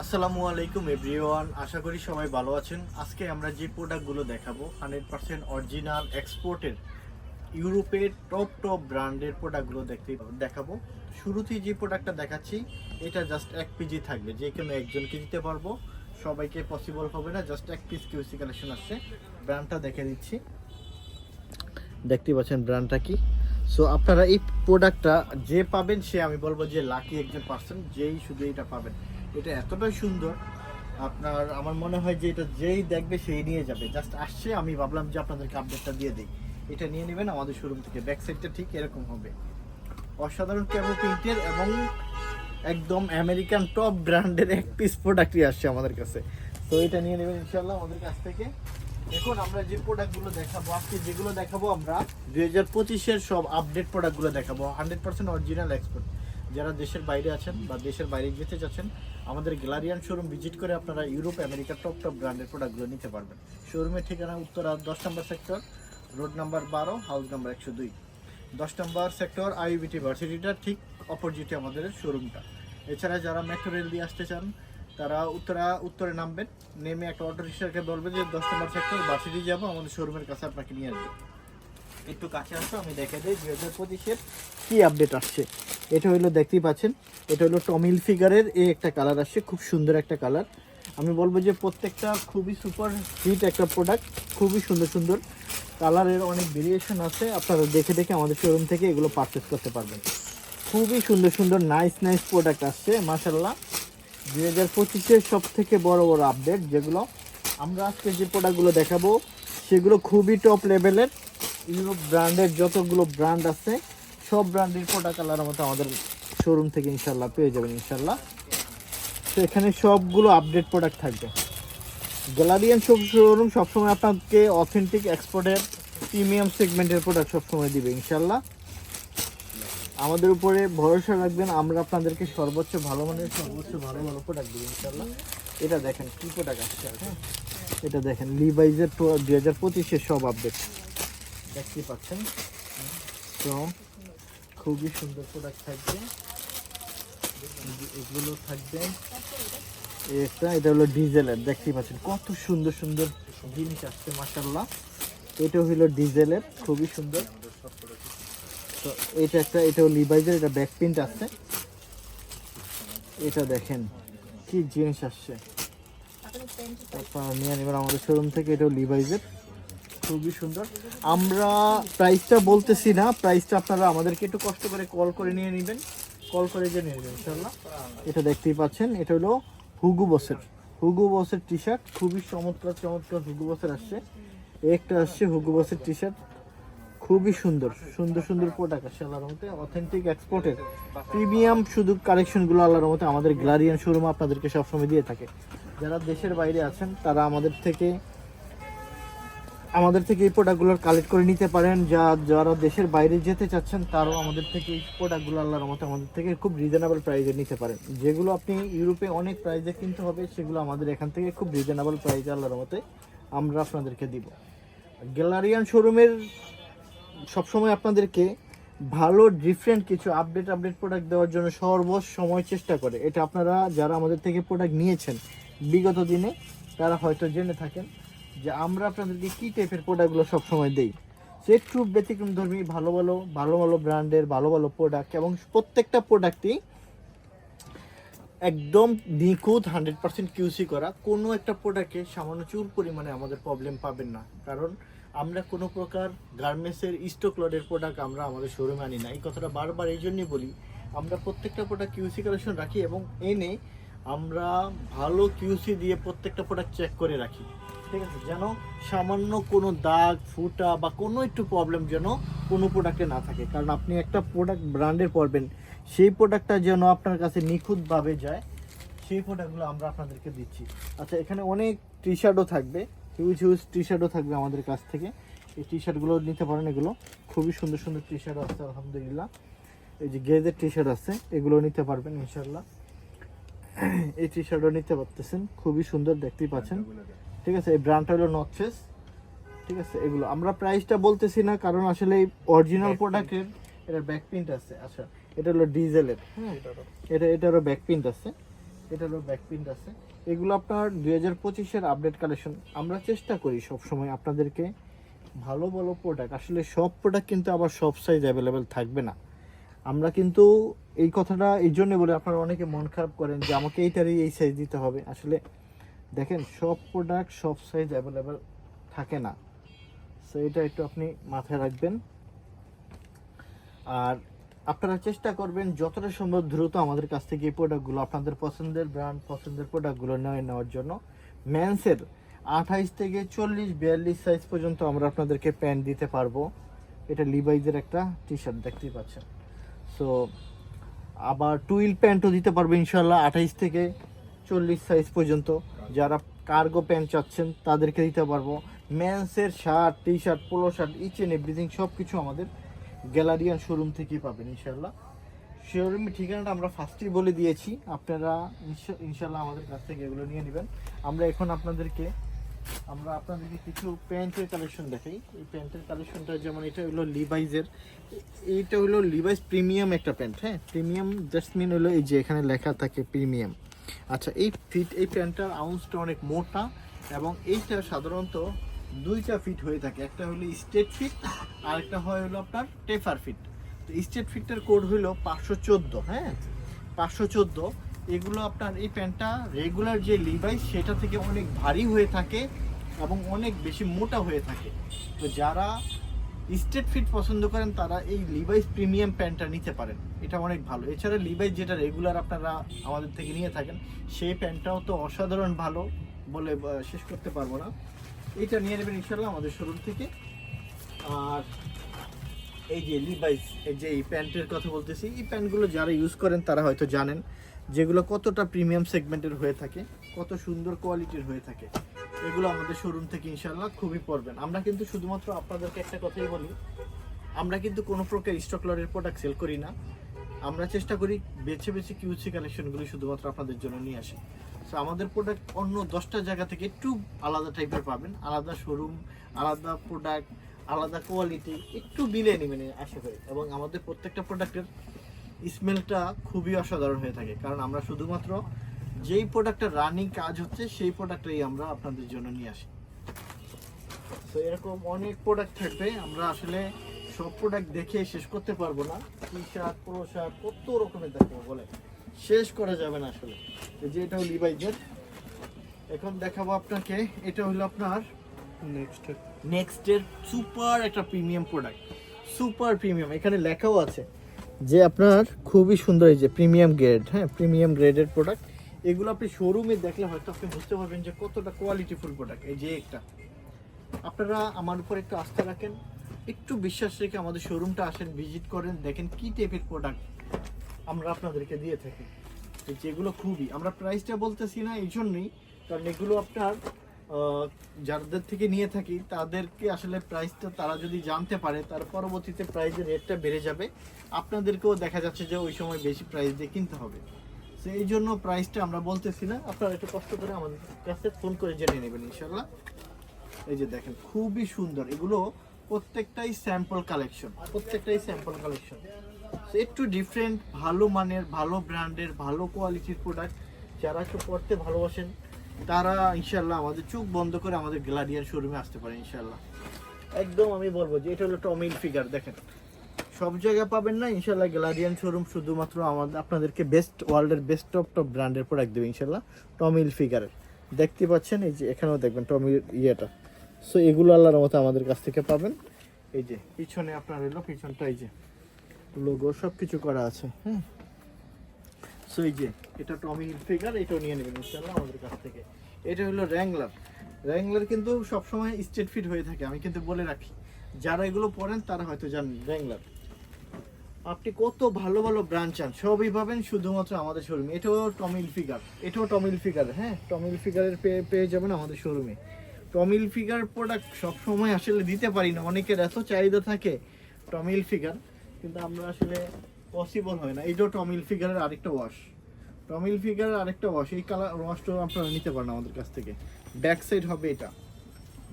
আসসালামু আলাইকুম এভরিওয়ান, আশা করি সবাই ভালো আছেন। আজকে আমরা যে প্রোডাক্টগুলো দেখাবো 100% অরিজিনাল এক্সপোর্টের ইউরোপের টপ ব্র্যান্ডের প্রোডাক্টগুলো দেখাবো। শুরুতেই যে প্রোডাক্টটা দেখাচ্ছি এটা জাস্ট 1 পিজি থাকবে, যে কোনো একজনকে দিতে পারবো, সবাইকে পসিবল হবে না। জাস্ট 1 পিস কিউসি কালেকশন আসছে। ব্র্যান্ডটা দেখে দিচ্ছি, দেখতে পাচ্ছেন ব্র্যান্ডটা কি। সো আপনারা এই প্রোডাক্টটা যে পাবেন সে, আমি বলবো যে লাকি একজন পার্সন, যেই শুধু এটা পাবেন। এটা এতটাই সুন্দর, আপনার আমার মনে হয় যে এটা যেই দেখবে সেই নিয়ে যাবে। জাস্ট আসছে, আমি ভাবলাম যে আপনাদেরকে আপডেটটা দিয়ে দিই। এটা নিয়ে নেবেন আমাদের শোরুম থেকে। ব্যাক সাইডটা ঠিক এরকম হবে, অসাধারণ ক্যামো প্রিন্টের এবং একদম আমেরিকান টপ ব্র্যান্ডের 1 পিস প্রোডাক্টই আসছে আমাদের কাছে। তো এটা নিয়ে নেবেন ইনশাল্লাহ আমাদের কাছ থেকে। এখন আমরা যে প্রোডাক্টগুলো দেখাবো, আজকে যেগুলো দেখাবো আমরা 2025-এর সব আপডেট প্রোডাক্টগুলো দেখাবো। 100% অরিজিনাল এক্সপোর্ট। যারা দেশের বাইরে আছেন বা দেশের বাইরে যেতে চাচ্ছেন, আমাদের গ্যালারিয়ান শোরুম ভিজিট করে আপনারা ইউরোপ আমেরিকার টপ ব্র্যান্ডের প্রোডাক্টগুলো নিতে পারবেন। শোরুমের ঠিকানা উত্তরা 10 নম্বর sector, road number 12, house number 102। 10 নম্বর সেক্টর আইইবিটি ভার্সিটিটা ঠিক অপোজিটে আমাদের শোরুমটা। এছাড়া যারা মেট্রো রেল দিয়ে আসতে চান তারা উত্তরে নামবেন, নেমে একটা অটো রিক্সাকে বলবেন যে 10 নম্বর সেক্টর ভার্সিটি যাবো, আমাদের শোরুমের কাছে আপনাকে নিয়ে আসবে। একটু কাছে আসো, আমি দেখে দিই 2025-এর কি আপডেট আসছে। এটা হলো, দেখতেই পাচ্ছেন, এটা হলো টমিল ফিগারের একটা কালার আসছে, খুব সুন্দর একটা কালার। আমি বলবো যে প্রত্যেকটা খুবই সুপার হিট একটা প্রোডাক্ট, খুবই সুন্দর কালারের অনেক ভেরিয়েশন আছে। আপনারা দেখে আমাদের শোরুম থেকে এগুলো পারচেস করতে পারবেন। খুবই সুন্দর নাইস প্রোডাক্ট আসছে মাশাআল্লাহ। 2025-এর সব থেকে বড় আপডেট যেগুলো আমরা আজকে যে প্রোডাক্টগুলো দেখাবো সেগুলো খুবই টপ লেভেলের। ইউরোপ ব্র্যান্ডের যতগুলো ব্র্যান্ড আছে সব ব্র্যান্ডের প্রোডাক্ট আল্লাহর মতো আমাদের শোরুম থেকে ইনশাল্লাহ পেয়ে যাবেন ইনশাল্লাহ। তো এখানে সবগুলো আপডেট প্রোডাক্ট থাকবে। গ্যালারিয়ান শোরুম সবসময় আপনাকে অথেন্টিক এক্সপোর্টের প্রিমিয়াম সেগমেন্টের প্রোডাক্ট সবসময় দিবে ইনশাল্লাহ। আমাদের উপরে ভরসা রাখবেন, আমরা আপনাদেরকে সর্বোচ্চ ভালো মানের সর্বোচ্চ ভালো প্রোডাক্ট দেবো ইনশাল্লাহ। এটা দেখেন কি প্রোডাক্ট আসছে, হ্যাঁ এটা দেখেন লিভাইজের 2025-এর সব আপডেট দেখতে পাচ্ছেন। তো খুবই সুন্দর প্রোডাক্ট থাকবে, এগুলো থাকবে। এটা হলো ডিজেলের, দেখতেই পাচ্ছেন কত সুন্দর জিনিস আসছে মাশাআল্লাহ। এটা হলো ডিজেলের, খুবই সুন্দর। তো এটাও লিভাইজের, এটা ব্যাক প্রিন্ট আছে। এটা দেখেন কি জিনিস আসছে, আপনারা নিয়ে নেবেন আমাদের শোরুম থেকে। এটাও লিভাইজের, খুবই সুন্দর। আমরা প্রাইসটা বলতেছি না, প্রাইসটা আপনারা আমাদেরকে একটু কষ্ট করে কল করে নিয়ে নেবেন, কল করে জেনে নেবেন ইনশাল্লাহ। এটা দেখতেই পাচ্ছেন, এটা হলো হুগো বসের টি শার্ট, খুবই চমৎকার হুগো বসের আসছে। একটা আসছে হুগো বসের টি শার্ট, খুবই সুন্দর প্রোডাক্ট আসছে আল্লাহর রহমতে। অথেন্টিক এক্সপোর্টের প্রিমিয়াম শুধু কালেকশনগুলো আল্লাহর রহমতে আমাদের গ্যালারিয়ান শোরুম আপনাদেরকে সবসময় দিয়ে থাকে। যারা দেশের বাইরে আছেন তারা আমাদের থেকে এই প্রোডাক্টগুলো কালেক্ট করে নিতে পারেন। যারা দেশের বাইরে যেতে চাচ্ছেন তারাও আমাদের থেকে এই প্রোডাক্টগুলো আল্লাহর রহমতে আমাদের থেকে খুব রিজনেবল প্রাইসে নিতে পারেন। যেগুলো আপনি ইউরোপে অনেক প্রাইসে কিনতে হবে সেগুলো আমাদের এখান থেকে খুব রিজনেবল প্রাইসে আল্লাহর রহমতে আমরা আপনাদেরকে দিব। গ্যালারিয়ান শোরুমের সবসময় আপনাদেরকে ভালো ডিফারেন্ট কিছু আপডেট প্রোডাক্ট দেওয়ার জন্য সর্বসময় চেষ্টা করে। এটা আপনারা যারা আমাদের থেকে প্রোডাক্ট নিয়েছেন বিগত দিনে তারা হয়তো জেনে থাকেন যে আমরা আপনাদেরকে কী টাইপের প্রোডাক্টগুলো সবসময় দেই। সে একটু ব্যতিক্রম ধর্মী ভালো ব্র্যান্ডের ভালো প্রোডাক্ট, এবং প্রত্যেকটা প্রোডাক্টই একদম নিখুঁত 100% কিউসি করা। কোনো একটা প্রোডাক্টে সামান্য চুল পরিমাণে আমাদের প্রবলেম পাবেন না, কারণ আমরা কোনো প্রকার গার্মেন্টসের স্টক লটের প্রোডাক্ট আমরা আমাদের শোরুমে আনি না। এই কথাটা বারবার এই জন্যই বলি, আমরা প্রত্যেকটা প্রোডাক্ট কিউসি কালেকশন রাখি এবং এনে আমরা ভালো কিউসি দিয়ে প্রত্যেকটা প্রোডাক্ট চেক করে রাখি, ঠিক আছে, যেন সামান্য কোনো দাগ ফুটা বা কোনো একটু প্রবলেম যেন কোনো প্রোডাক্টে না থাকে। কারণ আপনি একটা প্রোডাক্ট ব্র্যান্ডের পড়বেন, সেই প্রোডাক্টটা যেন আপনার কাছে নিখুঁতভাবে যায়, সেই প্রোডাক্টগুলো আমরা আপনাদেরকে দিচ্ছি। আচ্ছা, এখানে অনেক টি শার্টও থাকবে, হিউজ টি শার্টও থাকবে আমাদের কাছ থেকে। এই টি শার্টগুলো নিতে পারেন, এগুলো খুবই সুন্দর টি শার্ট আছে আলহামদুলিল্লাহ। এই যে গেজের টি শার্ট আছে, এগুলো নিতে পারবেন ইনশাল্লাহ। এই টি শার্টও নিতে পারতেছেন, খুবই সুন্দর, দেখতেই পাচ্ছেন, ঠিক আছে। এই ব্র্যান্ডটা হলো নর্থ ফেস, ঠিক আছে। এগুলো আমরা প্রাইসটা বলতেছি না, কারণ আসলে এই অরিজিনাল প্রোডাক্টের এটা ব্যাক প্রিন্ট আছে। আচ্ছা, এটা হলো ডিজেলের, হ্যাঁ, এটারও ব্যাক প্রিন্ট আছে। এটা হলো ব্যাক প্রিন্ট আছে। এগুলো আপনার 2025-এর আপডেট কালেকশন। আমরা চেষ্টা করি সবসময় আপনাদেরকে ভালো ভালো প্রোডাক্ট, আসলে সব প্রোডাক্ট কিন্তু আবার সব সাইজ অ্যাভেলেবেল থাকবে না। আমরা কিন্তু এই কথাটা এই জন্য বলি, আপনারা অনেকে মন খারাপ করেন যে আমাকে এইটারই এই সাইজ দিতে হবে। আসলে দেখেন সব প্রোডাক্ট সব সাইজ অ্যাভেলেবেল থাকে না, সো এটা একটু আপনি মাথায় রাখবেন। আর আপনারা চেষ্টা করবেন যতটা সম্ভব দ্রুত আমাদের কাছ থেকে এই প্রোডাক্টগুলো, আপনাদের পছন্দের ব্র্যান্ড পছন্দের প্রোডাক্টগুলো নেওয়ার জন্য। মেন্সের 28 থেকে 40-42 সাইজ পর্যন্ত আমরা আপনাদেরকে প্যান্ট দিতে পারবো। এটা লিভাইজের একটা টি শার্ট দেখতেই পাচ্ছেন। সো আবার টুইল প্যান্টও দিতে পারবো ইনশাল্লাহ 28 থেকে 40 সাইজ পর্যন্ত। যারা কার্গো প্যান্ট চাচ্ছেন তাদেরকে দিতে পারবো। মেন্সের shirt, T shirt, polo shirt, each and everything সব কিছু আমাদের গ্যালারিয়ান শোরুম থেকেই পাবেন ইনশাল্লাহ। শোরুমের ঠিকানাটা আমরা ফার্স্টেই বলে দিয়েছি, আপনারা ইনশাল্লাহ আমাদের কাছ থেকে এগুলো নিয়ে নেবেন। আমরা আপনাদেরকে কিছু প্যান্টের কালেকশন দেখাই। এই প্যান্টের কালেকশনটা যেমন এটা হলো লিভাইজের, এইটা হলো লিভাইজ প্রিমিয়াম একটা প্যান্ট। হ্যাঁ, প্রিমিয়াম জাস্ট মিন হলো এই যে এখানে লেখা থাকে প্রিমিয়াম। আচ্ছা, এই প্যান্টটার আউন্সটা অনেক মোটা এবং এইটা সাধারণত দুইটা ফিট হয়ে থাকে, একটা হলো স্ট্রেট ফিট আর একটা হয় হলো আপনার টেফার ফিট। তো স্ট্রেট ফিটটার কোড হলো 514। হ্যাঁ, 514। এগুলো আপনার এই প্যান্টটা রেগুলার যে লিভাইস সেটা থেকে অনেক ভারী হয়ে থাকে এবং অনেক বেশি মোটা হয়ে থাকে। তো যারা স্ট্রেট ফিট পছন্দ করেন তারা এই লিভাইস প্রিমিয়াম প্যান্টটা নিতে পারেন, এটা অনেক ভালো। এছাড়া লিভাইস যেটা রেগুলার আপনারা আমাদের থেকে নিয়ে থাকেন সেই প্যান্টটাও তো অসাধারণ ভালো, বলে শেষ করতে পারবো না। এটা নিয়ে নেবেন ইনশাল্লাহ আমাদের শোরুম থেকে। আর এই যে লিভাইস, এই যে এই প্যান্টের কথা বলতেছি, এই প্যান্টগুলো যারা ইউজ করেন তারা হয়তো জানেন যেগুলো কতটা প্রিমিয়াম সেগমেন্টের হয়ে থাকে, কত সুন্দর কোয়ালিটির হয়ে থাকে। এগুলো আমাদের শোরুম থেকে ইনশাল্লাহ খুবই পড়বেন। আমরা কিন্তু শুধুমাত্র আপনাদেরকে একটা কথাই বলি, আমরা কিন্তু কোনো প্রকার স্টক লটের প্রোডাক্ট সেল করি না। আমরা চেষ্টা করি বেছে বেছে কিউসি কালেকশনগুলি শুধুমাত্র আপনাদের জন্য নিয়ে আসি। সো আমাদের প্রোডাক্ট অন্য 10টা জায়গা থেকে একটু আলাদা টাইপের পাবেন, আলাদা শোরুম, আলাদা প্রোডাক্ট, আলাদা কোয়ালিটি, একটু মিলিয়ে নেবেন আশা করি। এবং আমাদের প্রত্যেকটা প্রোডাক্টের স্মেলটা খুবই অসাধারণ হয়ে থাকে, কারণ আমরা শুধুমাত্র যেই প্রোডাক্টের রানিং কাজ হচ্ছে সেই প্রোডাক্টটাই আমরা আপনাদের জন্য নিয়ে আসি। তো এরকম অনেক প্রোডাক্ট থাকবে, আমরা আসলে সব প্রোডাক্ট দেখে শেষ করতে পারবো না। টি শার্ট, পোলো শার্ট, কত রকমের দেখাবো বলে শেষ করা যাবে না আসলে। যে এটা হলো লিভাইজের, এখন দেখাবো আপনাকে। এটা হলো আপনার নেক্সটের সুপার একটা প্রিমিয়াম প্রোডাক্ট, সুপার প্রিমিয়াম। এখানে লেখাও আছে যে আপনার খুবই সুন্দর, এই যে প্রিমিয়াম গ্রেড। হ্যাঁ, প্রিমিয়াম গ্রেডের প্রোডাক্ট। এগুলো আপনি শোরুমে দেখলে হয়তো আপনি বুঝতে পারবেন যে কতটা কোয়ালিটিফুল প্রোডাক্ট। এই যে একটা, আপনারা আমার উপর একটু আস্থা রাখেন, একটু বিশ্বাস রেখে আমাদের শোরুমটা আসেন, ভিজিট করেন, দেখেন কি টাইপের প্রোডাক্ট আমরা আপনাদেরকে দিয়ে থাকি। যেগুলো খুবই, আমরা প্রাইসটা বলতেছি না এই জন্যই কারণ এগুলো আপনার যাদের থেকে নিয়ে থাকি তাদেরকে আসলে প্রাইসটা তারা যদি জানতে পারে তার পরবর্তীতে প্রাইসের রেটটা বেড়ে যাবে, আপনাদেরকেও দেখা যাচ্ছে যে ওই সময় বেশি প্রাইস দিয়ে কিনতে হবে। সো এই জন্য প্রাইসটা আমরা বলতেছি না, আপনারা একটু কষ্ট করে আমাদের কাছে ফোন করে জেনে নেবেন ইনশাল্লাহ। এই যে দেখেন খুবই সুন্দর, এগুলো প্রত্যেকটাই স্যাম্পল কালেকশন, প্রত্যেকটাই স্যাম্পল কালেকশন। একটু ডিফারেন্ট, ভালো মানের, ভালো ব্র্যান্ডের, ভালো কোয়ালিটির প্রোডাক্ট যারা একটু পড়তে ভালোবাসেন তারা ইনশাল্লাহ আমাদের চোখ বন্ধ করে আমাদের গ্যালারিয়ান শোরুমে আসতে পারে ইনশাল্লাহ। একদম আমি বলবো যে এটা হলো টমিল ফিগার। দেখেন সব জায়গায় পাবেন না ইনশাল্লাহ, গ্যালারিয়ান শোরুম শুধুমাত্র আমাদের আপনাদেরকে বেস্ট, ওয়ার্ল্ডের বেস্ট টপ ব্র্যান্ডের প্রোডাক্ট দেবে ইনশাল্লাহ। টমিল ফিগারের দেখতে পাচ্ছেন, এই যে এখানেও দেখবেন টমিল ইয়েটা। সো এগুলো আল্লাহর মতো আমাদের কাছ থেকে পাবেন। এই যে পিছনে আপনার এলো, পিছনটা এই যে লোগো সব কিছু করা আছে। হ্যাঁ, সো এই যে এটা টমি হিলফিগার, এটাও নিয়ে নেবেন ইনশাআল্লাহ আমাদের কাছ থেকে। এটা হলো র্যাংলার। র্যাংলার কিন্তু সবসময় স্ট্রেট ফিট হয়ে থাকে, আমি কিন্তু বলে রাখি, যারা এগুলো পরেন তারা হয়তো জানেন। র্যাংলার আপনি কত ভালো ভালো ব্র্যান্ড চান সবই পাবেন শুধুমাত্র আমাদের শোরুমে। এটাও টমিল ফিগার, এটাও টমিল ফিগার। হ্যাঁ, টমিল ফিগারের পেয়ে যাবেন আমাদের শোরুমে। টমিল ফিগার প্রোডাক্ট সবসময় আসলে দিতে পারি না, অনেকের এত চাহিদা থাকে টমিল ফিগার, কিন্তু আমরা আসলে পসিবল হয় না। এইটাও টমিল ফিগারের আরেকটা ওয়াশ, টমিল ফিগারের আরেকটা ওয়াশ। এই কালার ওয়াশটাও আপনারা নিতে পারেন আমাদের কাছ থেকে। ব্যাক সাইড হবে এটা,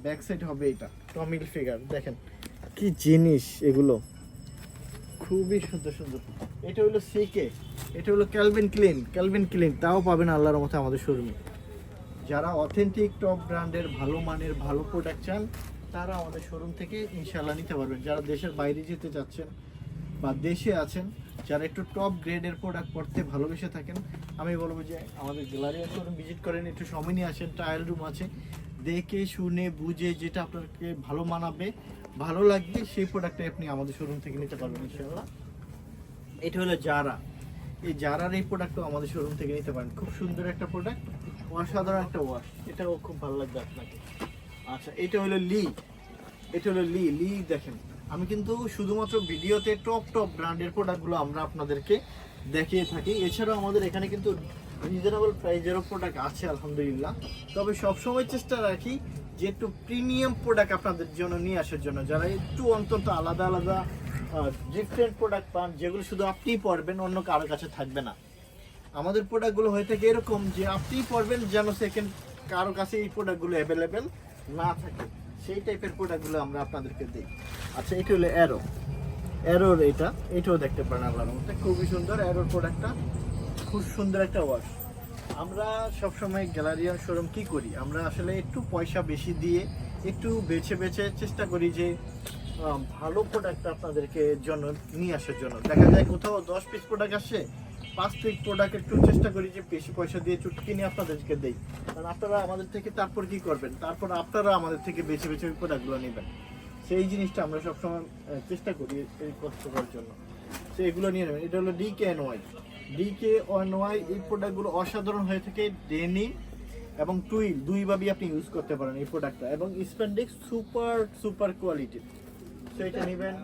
ব্যাক সাইড হবে এটা টমিল ফিগার। দেখেন কি জিনিস, এগুলো খুবই সুন্দর সুন্দর। এটা হলো সিকে, এটা হলো ক্যালভিন ক্লিন, তাও পাবেন আল্লাহর মতো আমাদের শোরুমে। যারা অথেন্টিক টপ ব্র্যান্ডের ভালো মানের ভালো প্রোডাক্ট চান তারা আমাদের শোরুম থেকে ইনশাল্লাহ নিতে পারবেন। যারা দেশের বাইরে যেতে চাচ্ছেন বা দেশে আছেন, যারা একটু টপ গ্রেডের প্রোডাক্ট পড়তে ভালোবেসে থাকেন, আমি বলবো যে আমাদের গ্যালারিয়া শোরুম ভিজিট করেন, একটু সময় নিয়ে আসেন। ট্রায়াল রুম আছে, দেখে শুনে বুঝে যেটা আপনাকে ভালো মানাবে, ভালো লাগবে, সেই প্রোডাক্টটাই আপনি আমাদের শোরুম থেকে নিতে পারবেন ইনশাল্লাহ। এটা হলো জারা, এই জারার এই প্রোডাক্টও আমাদের শোরুম থেকে নিতে পারেন। খুব সুন্দর একটা প্রোডাক্ট, অসাধারণ একটা ওয়াশ, এটাও খুব ভালো লাগবে আপনাকে। আচ্ছা, এটা হলো লি, এটা হলো লি দেখেন, আমি কিন্তু শুধুমাত্র ভিডিওতে টপ ব্র্যান্ডের প্রোডাক্টগুলো আমরা আপনাদেরকে দেখিয়ে থাকি। এছাড়াও আমাদের এখানে কিন্তু রিজনেবল প্রাইজেরও প্রোডাক্ট আছে আলহামদুলিল্লাহ। তবে সবসময় চেষ্টা রাখি যে একটু প্রিমিয়াম প্রোডাক্ট আপনাদের জন্য নিয়ে আসার জন্য, যারা একটু অন্তত আলাদা ডিফারেন্ট প্রোডাক্ট পান, যেগুলো শুধু আপনিই পরবেন, অন্য কারোর কাছে থাকবে না। আমাদের প্রোডাক্টগুলো হয়ে থাকে এরকম যে আপনিই পরবেন, যেন সেকেন্ড কারো কাছে এই প্রোডাক্টগুলো অ্যাভেলেবেল না থাকে, সেই টাইপের প্রোডাক্টগুলো আমরা আপনাদেরকে দিই। আচ্ছা, এটা হলো অ্যারোর, এটাও দেখতে পারেন আল্লাহর মধ্যে, খুবই সুন্দর অ্যারোর প্রোডাক্টটা, খুব সুন্দর একটা ওয়াশ। আমরা সবসময় গ্যালারিয়ান শোরুম কি করি, আমরা আসলে একটু পয়সা বেশি দিয়ে একটু বেছে চেষ্টা করি যে ভালো প্রোডাক্ট আপনাদেরকে জন্য নিয়ে আসার জন্য। দেখা যায় কোথাও 10 পিস প্রোডাক্ট আসছে, 5 পিস প্রোডাক্ট একটু চেষ্টা করি যে বেশি পয়সা দিয়ে চুটকি নিয়ে আপনাদেরকে দেই, কারণ আপনারা আমাদের থেকে তারপর কি করবেন, তারপর আপনারা আমাদের থেকে বেছে ওই প্রোডাক্টগুলো নেবেন। সেই জিনিসটা আমরা সবসময় চেষ্টা করি এই কষ্ট করার জন্য, তো এগুলো নিয়ে নেবেন। এটা হলো DKNY, এই প্রোডাক্টগুলো অসাধারণ হয়ে থাকে। ডেনিম এবং টুইল দুইভাবেই আপনি ইউজ করতে পারেন এই প্রোডাক্টটা, এবং স্প্যান্ডেক্স সুপার কোয়ালিটি। তো এটা নেবেন,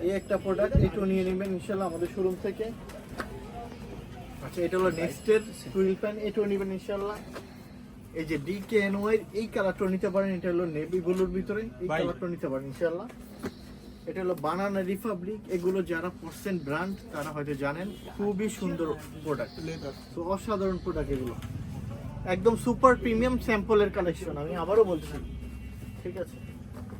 এই একটা প্রোডাক্ট, এটাও নিয়ে নেবেন ইনশাল্লাহ আমাদের শোরুম থেকে। আচ্ছা, এটা হলো নেক্সটের টুইল প্যান্ট, এটাও নেবেন ইনশাল্লাহ। এই যে DKNY এই কালারটাও নিতে পারেন, এটা হলো নেভি ব্লুর ভিতরে, এই কালারটাও নিতে পারেন ইনশাল্লাহ। এটা হলো বানানা রিপাবলিক, এগুলো যারা পার্সেন্ট ব্র্যান্ড তারা হয়তো জানেন, খুবই সুন্দর প্রোডাক্ট, তো অসাধারণ প্রোডাক্ট এগুলো, একদম সুপার প্রিমিয়াম স্যাম্পলের কালেকশন, আমি আবারও বলছি, ঠিক আছে।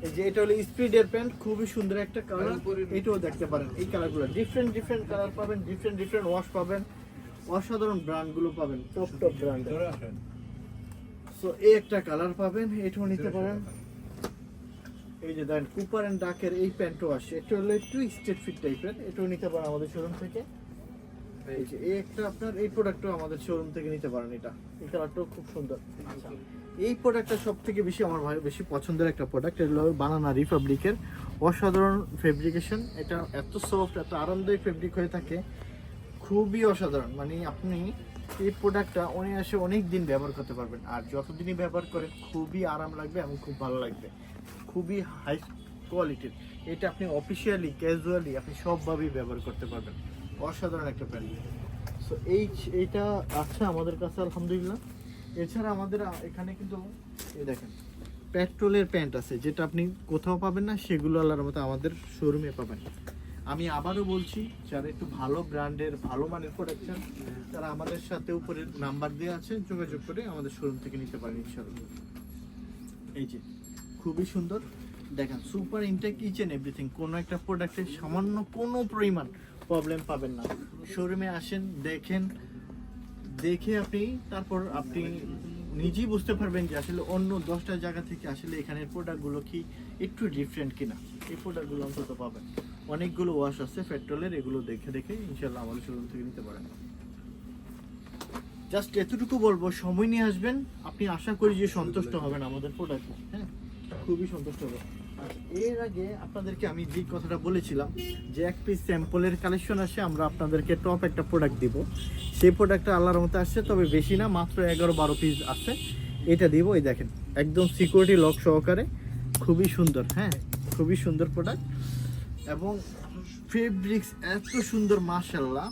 এই যে এটা হলো স্পিডের প্যান্ট, খুবই সুন্দর একটা কালার, এটাও দেখতে পারেন। এই কালারগুলো ডিফারেন্ট কালার পাবেন, ডিফারেন্ট ওয়াশ পাবেন, অসাধারণ ব্র্যান্ডগুলো পাবেন, টপ ব্র্যান্ড। সো এই একটা কালার পাবেন, এটাও নিতে পারেন। এই যে দেখেন কুপার এন্ড ডাকের এই প্যান্টও আসে, এটা হলো একটু স্ট্রেট ফিট টাইপের, এটাও নিতে পারেন আমাদের শোরুম থেকে। এই যে এই একটা আপনার এই প্রোডাক্টও আমাদের শোরুম থেকে নিতে পারেন, এটা এই কালারটাও খুব সুন্দর। আচ্ছা, এই প্রোডাক্টটা সব থেকে বেশি আমার বেশি পছন্দের একটা প্রোডাক্ট, এটা হলো বানানা রিপাবলিকের, অসাধারণ ফেব্রিকেশন, এটা এত সফট, এত আরামদায়ক ফেব্রিক হয়ে থাকে, খুবই অসাধারণ। মানে আপনি এই প্রোডাক্টটা অনেক দিন ব্যবহার করতে পারবেন, আর যতদিনই ব্যবহার করেন খুবই আরাম লাগবে এবং খুব ভালো লাগবে, খুবই হাই কোয়ালিটির। এটা আপনি অফিসিয়ালি ক্যাজুয়ালি আপনি সবভাবেই ব্যবহার করতে পারবেন, অসাধারণ একটা প্যান্ট। সো এইটা আছে আমাদের কাছে আলহামদুলিল্লাহ। এছাড়া আমাদের এখানে কিন্তু এই দেখেন পেট্রোলের প্যান্ট আছে, যেটা আপনি কোথাও পাবেন না, সেগুলো আল্লাহর মতো আমাদের শোরুমে পাবেন। আমি আবারও বলছি, যারা একটু ভালো ব্র্যান্ডের ভালো মানের প্রোডাকশন, তারা আমাদের সাথে উপরে নাম্বার দেওয়া আছে, যোগাযোগ করে আমাদের শোরুম থেকে নিতে পারেন ইনশাআল্লাহ। এই যে খুবই সুন্দর দেখেন, super intact each and everything, কোনো একটা প্রোডাক্টের সামান্য কোনো পরিমাণ প্রবলেম পাবেন না। শোরুমে আসেন, দেখে তারপর আপনি নিজেই বুঝতে পারবেন যে আসলে অন্য 10টা জায়গা থেকে আসলে এখানের প্রোডাক্টগুলো কি একটু ডিফারেন্ট কিনা। এই প্রোডাক্টগুলো অন্তত পাবেন, অনেকগুলো ওয়াশ আছে পেট্রোলের, এগুলো দেখে ইনশাল্লাহ আমাদের শোরুম থেকে নিতে পারেন। জাস্ট এতটুকু বলবো, সময় নিয়ে আসবেন, আপনি আশা করি যে সন্তুষ্ট হবেন আমাদের প্রোডাক্ট, হ্যাঁ, খুবই সন্তুষ্ট হবেন। এর আগে আপনাদেরকে আমি যে কথাটা বলেছিলাম যে এক পিস স্যাম্পলের কালেকশন আসে, আমরা আপনাদেরকে টপ একটা প্রোডাক্ট দিব, সেই প্রোডাক্টটা আল্লাহর মতো আসছে, তবে বেশি না, মাত্র 11-12 পিস আছে, এটা দিব। এই দেখেন একদম সিকিউরিটি লক সহকারে, খুবই সুন্দর, হ্যাঁ, খুবই সুন্দর প্রোডাক্ট, এবং ফেব্রিক্স এত সুন্দর মাশাআল্লাহ,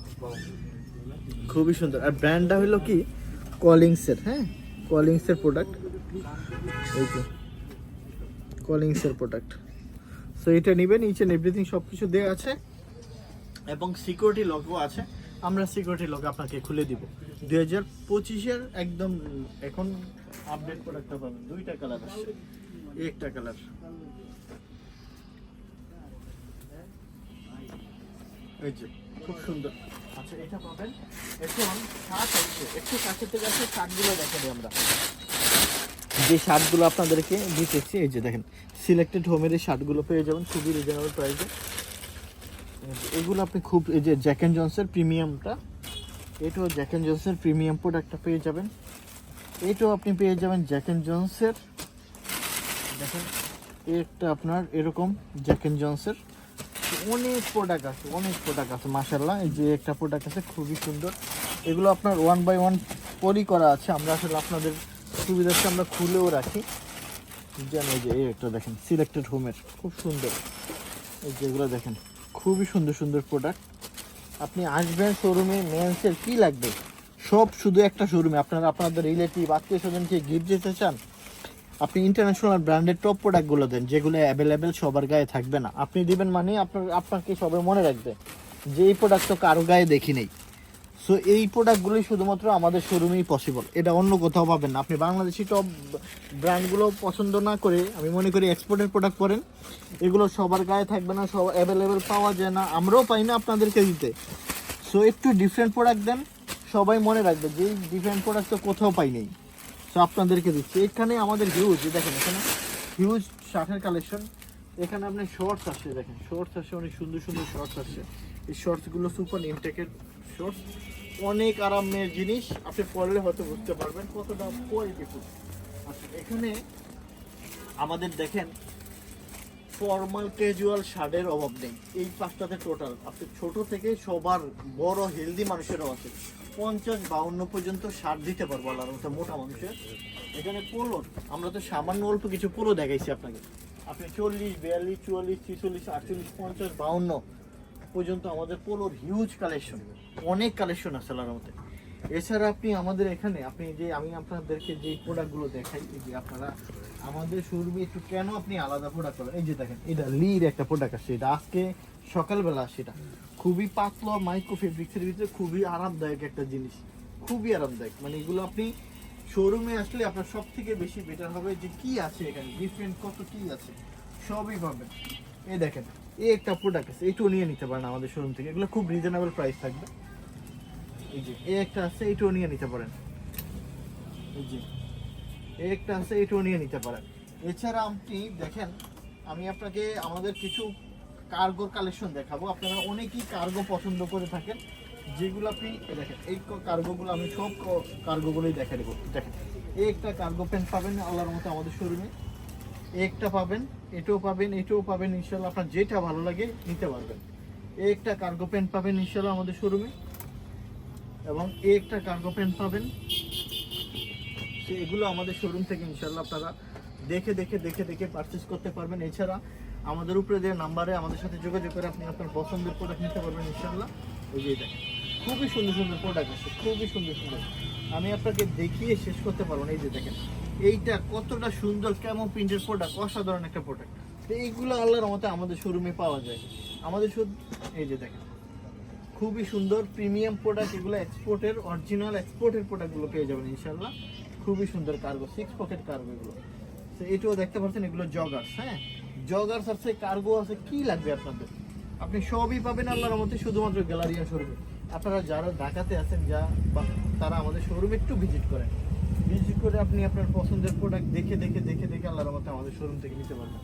খুবই সুন্দর। আর ব্র্যান্ডটা হলো কি কলিংসের, হ্যাঁ, কলিংসের প্রোডাক্ট, এই তো কলিংসের প্রোডাক্ট। সো এটা নেবেন, ইচ এন্ড এভরিথিং সব কিছু দেওয়া আছে, এবং সিকিউরিটি লকও আছে, আমরা সিকিউরিটি লক আপনাকে খুলে দিব। 2025-এর একদম এখন আপডেট প্রোডাক্টটা পাবেন, 2টা কালার আসছে, একটা কালার এই যে খুব সুন্দর। আচ্ছা এটা পাবেন। এখন শার্ট আছে, একটু কাছে থেকে আসে শার্টগুলো দেখাবো আমরা। যে শার্টগুলো আপনাদেরকে দিতেছি এই যে দেখেন, সিলেক্টেড হোমের এই শার্টগুলো পেয়ে যাবেন খুবই রিজনেবল প্রাইসে। এগুলো আপনি খুব, এই যে জ্যাক অ্যান্ড জনসের প্রিমিয়ামটা, এটাও জ্যাক অ্যান্ড জনসের প্রিমিয়াম প্রোডাক্টটা পেয়ে যাবেন। এটাও আপনি পেয়ে যাবেন জ্যাক অ্যান্ড জনসের, দেখেন একটা আপনার এরকম জ্যাক অ্যান্ড জনসের অনেক প্রোডাক্ট আছে, অনেক প্রোডাক্ট আছে মাশাআল্লাহ। এই যে একটা প্রোডাক্ট আছে খুবই সুন্দর, এগুলো আপনার 1 বাই 1 পলি করা আছে। আমরা আসলে আপনাদের সুবিধার্থে আমরা খুলেও রাখি যেন। এই যে এই একটা দেখেন সিলেক্টেড হোমের খুব সুন্দর, এই যেগুলো দেখেন খুবই সুন্দর সুন্দর প্রোডাক্ট। আপনি আসবেন শোরুমে, মেন্সের কী লাগবে সব শুধু একটা শোরুমে। আপনারা আপনাদের রিলেটিভ আত্মীয় স্বজনকে গিফট দিতে চান, আপনি ইন্টারন্যাশনাল ব্র্যান্ডের টপ প্রোডাক্টগুলো দেন, যেগুলো অ্যাভেলেবেল সবার গায়ে থাকবে না। আপনি দিবেন মানে আপনাকে সবাই মনে রাখবে যে এই প্রোডাক্ট তো কারো গায়ে দেখি নেই। সো এই প্রোডাক্টগুলোই শুধুমাত্র আমাদের শোরুমেই পসিবল, এটা অন্য কোথাও পাবেন না। আপনি বাংলাদেশি টপ ব্র্যান্ডগুলো পছন্দ না করে আমি মনে করি এক্সপোর্টের প্রোডাক্ট করেন, এগুলো সবার গায়ে থাকবে না, সব অ্যাভেলেবেল পাওয়া যায় না, আমরাও পাই না আপনাদেরকে দিতে। সো একটু ডিফারেন্ট প্রোডাক্ট দেন, সবাই মনে রাখবে যে এই ডিফারেন্ট প্রোডাক্ট তো কোথাও পাই নেই। সো আপনাদেরকে দিচ্ছি। এখানে আমাদের হিউজ, দেখেন এখানে হিউজ শার্টের কালেকশন। এখানে আপনি শর্টস আসছে, দেখেন শর্টস আসছে, অনেক সুন্দর সুন্দর শর্টস আসছে। এই শর্টসগুলো সুপার ইনটেকের শর্টস, অনেক আরামের জিনিস। আপনি পরলে হয়তো বুঝতে পারবেন কতটা কোয়ালিটিফুল। আচ্ছা এখানে আমাদের দেখেন ফর্মাল ক্যাজুয়াল শার্টের অভাব নেই এই পাঁচটাতে টোটাল। আপনি ছোট থেকে সবার বড় হেলদি মানুষেরও আছে, 50-52 পর্যন্ত শার্ট দিতে পারবো আল্লাহর মতো মোটা মানুষের। এখানে পোলো, আমরা তো সামান্য অল্প কিছু পোলো দেখাইছি আপনাকে, আপনি 40, 42, 44, 46, 48, 50, 52 পর্যন্ত আমাদের পোলোর হিউজ কালেকশন, অনেক কালেকশন আছে আল্লাহর মতো। এছাড়া আপনি আমাদের এখানে, আপনি যে আমি আপনাদেরকে যে প্রোডাক্টগুলো দেখাই, এই যে আপনারা আমাদের শোরুমে একটু কেন আপনি আলাদা প্রোডাক্ট করেন, এই যে দেখেন এটা লির একটা প্রোডাক্ট আসছে, এটা আজকে সকালবেলা আসছে। এটা খুবই পাতলা মাইক্রো ফেব্রিক্সের ভিতরে খুবই আরামদায়ক একটা জিনিস, খুবই আরামদায়ক। মানে এগুলো আপনি শোরুমে আসলে আপনার সব থেকে বেশি বেটার হবে যে কি আছে এখানে ডিফারেন্ট কত কি আছে সবই পাবেন। এই দেখেন এই একটা প্রোডাক্ট আছে, এইটুকু নিয়ে নিতে পারেন আমাদের শোরুম থেকে, এগুলো খুব রিজনেবল প্রাইস থাকবে। এই যে এই একটা আছে, এইটুকু নিয়ে নিতে পারেন। এই যে এই একটা আছে, এইটুকু নিয়ে নিতে পারেন। এছাড়া আপনি দেখেন আমি আপনাকে আমাদের কিছু কার্গোর কালেকশন দেখাবো। আপনারা অনেকেই কার্গো পছন্দ করে থাকেন, যেগুলো আপনি দেখেন এই কার্গোগুলো আমি সব কার্গোগুলোই দেখা দেবো। দেখেন এই একটা কার্গো প্যান্ট পাবেন আল্লাহর মতো আমাদের শোরুমে, একটা পাবেন, এটাও পাবেন, এটাও পাবেন ইনশাল্লাহ। আপনার যেটা ভালো লাগে নিতে পারবেন। এই একটা কার্গো প্যান্ট পাবেন ইনশাল্লাহ আমাদের শোরুমে, এবং এই একটা কার্গো প্যান্ট পাবেন। তো এগুলো আমাদের শোরুম থেকে ইনশাল্লাহ আপনারা দেখে দেখে দেখে দেখে পারচেস করতে পারবেন। এছাড়া আমাদের উপরে দেওয়া নাম্বারে আমাদের সাথে যোগাযোগ করে আপনি আপনার পছন্দের প্রোডাক্ট নিতে পারবেন ইনশাল্লাহ। এই যে এটা খুবই সুন্দর সুন্দর প্রোডাক্ট আছে, খুবই সুন্দর সুন্দর, আমি আপনাকে দেখিয়ে শেষ করতে পারবো না। এই যে দেখেন এইটা কতটা সুন্দর ক্যামো প্রিন্টের প্রোডাক্ট, অসাধারণ একটা প্রোডাক্ট। তো এইগুলো আল্লাহর মতে আমাদের শোরুমে পাওয়া যায়। আমাদের শুধু এই যে দেখেন খুবই সুন্দর প্রিমিয়াম প্রোডাক্ট, এগুলো এক্সপোর্টের অরিজিনাল এক্সপোর্টের প্রোডাক্টগুলো পেয়ে যাবেন ইনশাল্লাহ। খুবই সুন্দর কার্গো, 6 পকেট কার্গো এগুলো। তো এটাও দেখতে পাচ্ছেন এগুলো জগার্স, হ্যাঁ জগার্স আছে, কার্গো আছে, কি লাগবে আপনাদের আপনি সবই পাবেন আল্লাহর মতে শুধুমাত্র গ্যালারিয়া শোরুমে। আপনারা যারা ঢাকাতে আছেন বা তারা আমাদের শোরুমে একটু ভিজিট করেন, ভিজিট করে আপনি আপনার পছন্দের প্রোডাক্ট দেখে দেখে দেখে দেখে আল্লাহর মতে আমাদের শোরুম থেকে নিতে পারবেন।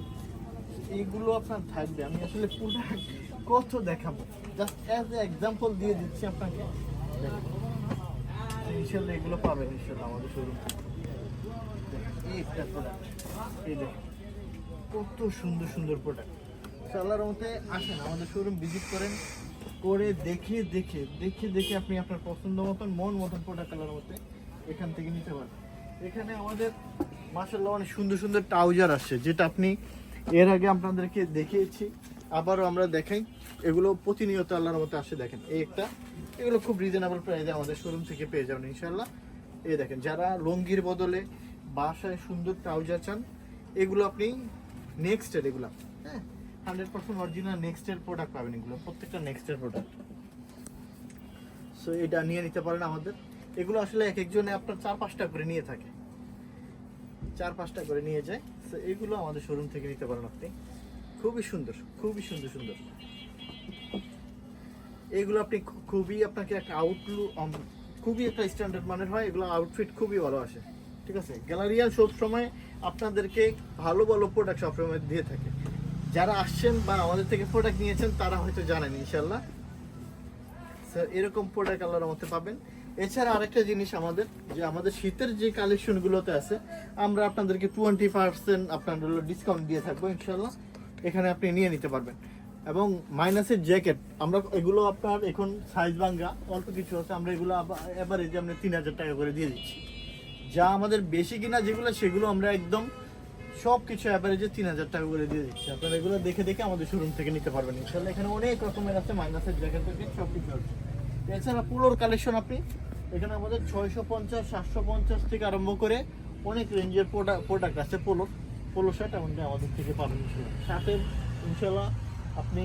এইগুলো আপনার থাকবে, আমি আসলে প্রোডাক্ট কত দেখাবো, জাস্ট অ্যাজ এ এক্সাম্পল দিয়ে দিচ্ছি আপনাকে। ইনশাল্লাহ এগুলো পাবেন ইনশাল্লাহ আমাদের শোরুম থেকে। এই একটা প্রোডাক্ট, এই দেখেন কত সুন্দর সুন্দর প্রোডাক্ট। আল্লাহর মতে আসেন আমাদের শোরুম ভিজিট করেন, করে দেখে দেখে দেখে দেখে আপনি আপনার পছন্দ মতন মন মতন প্রোডাক্ট আল্লাহর মতে এখান থেকে নিতে পারবেন। এখানে আমাদের মাশাআল্লাহ অনেক সুন্দর সুন্দর ট্রাউজার আসছে, যেটা আপনি এর আগে আপনাদেরকে দেখিয়েছি, আবারও আমরা দেখাই। এগুলো প্রতিনিয়ত আল্লাহর মতে আসে। দেখেন এই একটা, এগুলো খুব রিজনেবল প্রাইসে আমাদের শোরুম থেকে পেয়ে যাবেন ইনশাল্লাহ। এই দেখেন যারা লুঙ্গির বদলে বাসায় সুন্দর ট্রাউজার চান, এগুলো আপনি নেক্সটের, এগুলো হ্যাঁ 100% অরিজিনাল নেক্সটের প্রোডাক্ট পাবেন, এগুলো প্রত্যেকটা নেক্সটের প্রোডাক্ট। সো এটা নিয়ে নিতে পারেন আমাদের। এগুলো আসলে এক একজনে আপনার 4-5টা করে নিয়ে থাকে, 4-5টা করে নিয়ে যায়। তো এগুলো আমাদের শোরুম থেকে নিতে পারেন আপনি, খুবই সুন্দর, খুবই সুন্দর সুন্দর। এগুলো আপনি খুবই আপনাকে একটা খুবই একটা স্ট্যান্ডার্ড মানের হয়, এগুলো আউটফিট খুবই ভালো আসে। ঠিক আছে, গ্যালারিয়ান সব সময় আপনাদেরকে ভালো ভালো প্রোডাক্ট সবসময় দিয়ে থাকে। যারা আসছেন বা আমাদের থেকে প্রোডাক্ট নিয়েছেন তারা হয়তো জানেন ইনশাল্লাহ। স্যার এরকম প্রোডাক্ট আল্লাহর মধ্যে পাবেন। এছাড়া আরেকটা জিনিস আমাদের শীতের যে কালেকশনগুলোতে আছে, আমরা আপনাদেরকে 20% আপনাদের ডিসকাউন্ট দিয়ে থাকবো ইনশাল্লাহ। এখানে আপনি নিয়ে নিতে পারবেন। এবং মাইনাসের জ্যাকেট আমরা এগুলো আপনার এখন সাইজ ভাঙ্গা অল্প কিছু আছে, আমরা এগুলো এভারেজে আমরা 3000 টাকা করে দিয়ে দিচ্ছি। যা আমাদের বেশি কিনা যেগুলো সেগুলো আমরা একদম সব কিছু অ্যাভারেজে 3000 টাকা করে দিয়ে দিচ্ছি। আপনারা এগুলো দেখে দেখে আমাদের শোরুম থেকে নিতে পারবেন ইনশাল্লাহ। এখানে অনেক রকমের আছে, মাইনাসের জ্যাকেট থেকে সব কিছু আছে। এছাড়া পুলোর কালেকশন আপনি এখানে আমাদের 650 750 থেকে আরম্ভ করে অনেক রেঞ্জের প্রোডাক্ট আছে। পোলো শার্ট আমাদের থেকে পাবেন ইনশাল্লাহ। শার্টের ইনশাল্লাহ আপনি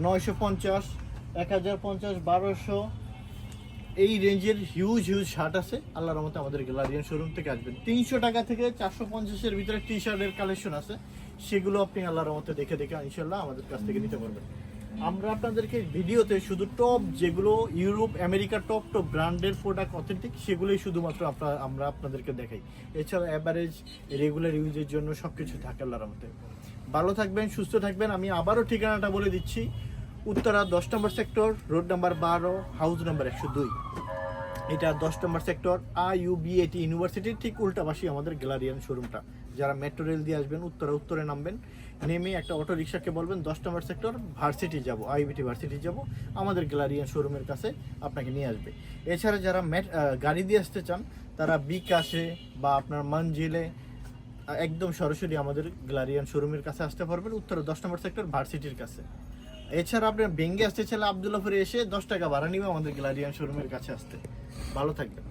950 1050 1200 এই রেঞ্জের হিউজ শার্ট আছে। আল্লাহর রহমতে আমাদের গ্যালারিয়ান শোরুম থেকে আসবেন। 300 টাকা থেকে 450-এর ভিতরে টি শার্টের কালেকশন আছে, সেগুলো আপনি আল্লাহর রহমতে দেখে দেখে ইনশাল্লাহ আমাদের কাছ থেকে নিতে পারবেন। আমরা আপনাদেরকে ভিডিওতে শুধু টপ যেগুলো ইউরোপ আমেরিকার টপ ব্র্যান্ডের প্রোডাক্ট অথেন্টিক সেগুলোই শুধুমাত্র আমরা আপনাদেরকে দেখাই। এছাড়া অ্যাভারেজ রেগুলার ইউজের জন্য সব কিছু থাকে আল্লাহর রহমতে। ভালো থাকবেন, সুস্থ থাকবেন। আমি আবারও ঠিকানাটা বলে দিচ্ছি, উত্তরা 10 নম্বর sector, road number 12, house number 102। এটা 10 নম্বর সেক্টর IUBAT ইউনিভার্সিটির ঠিক উল্টা পাশে আমাদের গ্যালারিয়ান শোরুমটা। যারা মেট্রো রেল দিয়ে আসবেন উত্তরে নামবেন, নেমে একটা অটো রিক্সাকে বলবেন 10 নম্বর সেক্টর ভার্সিটি যাব, IUBT ভার্সিটি যাব, আমাদের গ্যালারিয়ান শোরুমের কাছে আপনাকে নিয়ে আসবে। এছাড়া যারা গাড়ি দিয়ে আসতে চান তারা বিকাশে বা আপনার মঞ্জিলে একদম সরাসরি আমাদের গ্যালারিয়ান শোরুমের কাছে আসতে পারবেন, উত্তরে 10 নম্বর সেক্টর ভার্সিটির কাছে। এছাড়া আপনার বেঙ্গে আসতে চাইলে আবদুল্লাপুরে এসে 10 টাকা ভাড়া নিবে আমাদের গ্যালারিয়ান শোরুমের কাছে আসতে। ভালো থাকবেন।